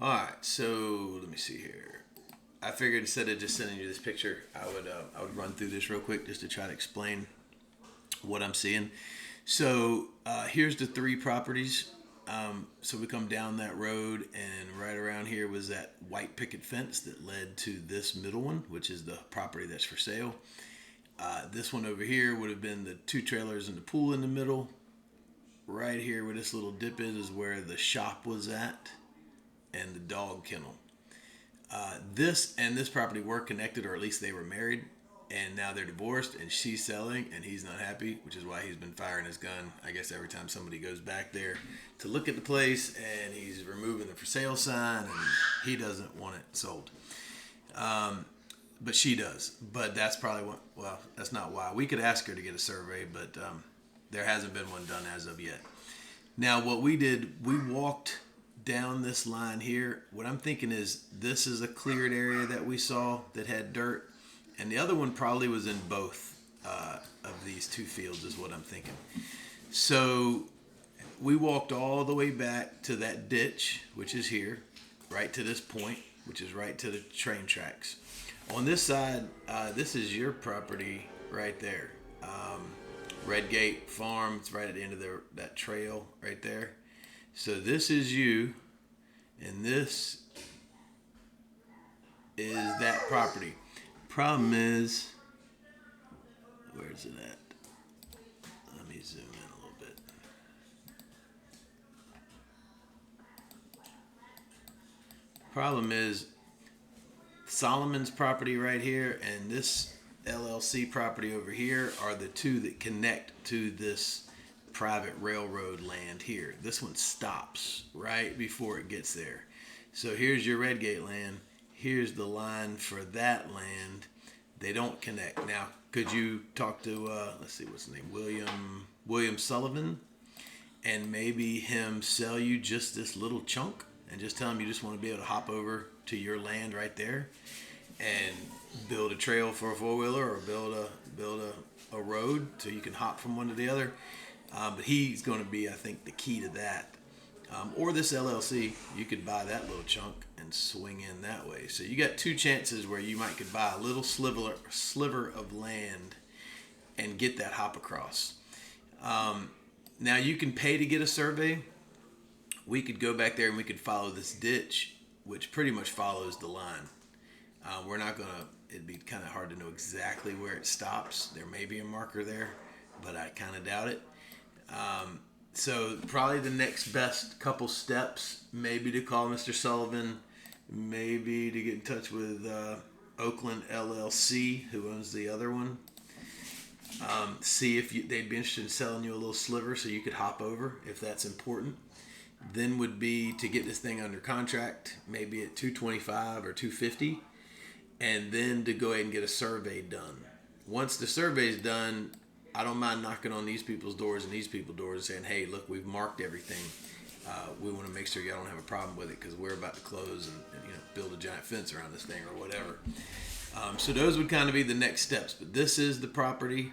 All right, so let me see here. I figured instead of just sending you this picture, I would run through this real quick just to try to explain what I'm seeing. So here's the three properties. So we come down that road, and right around here was that white picket fence that led to this middle one, which is the property that's for sale. This one over here would have been the two trailers and the pool in the middle. Right here, where this little dip is where the shop was at, and the dog kennel. This and this property were connected, or at least they were married, and now they're divorced, and she's selling, and he's not happy, which is why he's been firing his gun. I guess every time somebody goes back there to look at the place, and he's removing the for sale sign, and he doesn't want it sold. But she does. But that's probably what. Well, that's not why. We could ask her to get a survey, but there hasn't been one done as of yet. Now, what we did, we walked down this line here. What I'm thinking is this is a cleared area that we saw that had dirt, and the other one probably was in both of these two fields, is what I'm thinking. So we walked all the way back to that ditch, which is here, right to this point, which is right to the train tracks. On this side, this is your property right there. Redgate Farm. It's right at the end of that trail right there. So this is you, and this is that property. Problem is, where's it at? Let me zoom in a little bit. Problem is, Solomon's property right here and this LLC property over here are the two that connect to this private railroad land here. This one stops right before it gets there. So here's your Redgate land. Here's the line for that land. They don't connect. Now, could you talk to, let's see, what's his name? William Sullivan, and maybe him sell you just this little chunk and just tell him you just want to be able to hop over to your land right there and build a trail for a four-wheeler, or build a road so you can hop from one to the other. But he's going to be, I think, the key to that. Or this LLC, you could buy that little chunk and swing in that way. So you got two chances where you might could buy a little sliver of land and get that hop across. Now you can pay to get a survey. We could go back there and we could follow this ditch, which pretty much follows the line. We're not going to, it'd be kind of hard to know exactly where it stops. There may be a marker there, but I kind of doubt it. So probably the next best couple steps, maybe to call Mr. Sullivan, maybe to get in touch with Oakland LLC, who owns the other one. See if they'd be interested in selling you a little sliver so you could hop over if that's important. Then would be to get this thing under contract, maybe at 225 or 250, and then to go ahead and get a survey done. Once the survey's done, I don't mind knocking on these people's doors and these people's doors and saying, hey, look, we've marked everything. We want to make sure y'all don't have a problem with it because we're about to close and build a giant fence around this thing or whatever. So those would kind of be the next steps. But this is the property.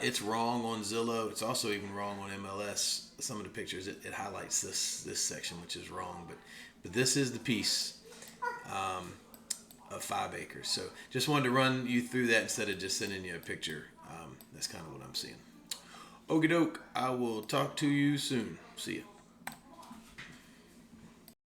It's wrong on Zillow. It's also even wrong on MLS. Some of the pictures, it highlights this section, which is wrong. But this is the piece of 5 acres. So just wanted to run you through that instead of just sending you a picture. That's kind of what I'm seeing. Okie doke. I will talk to you soon. See ya.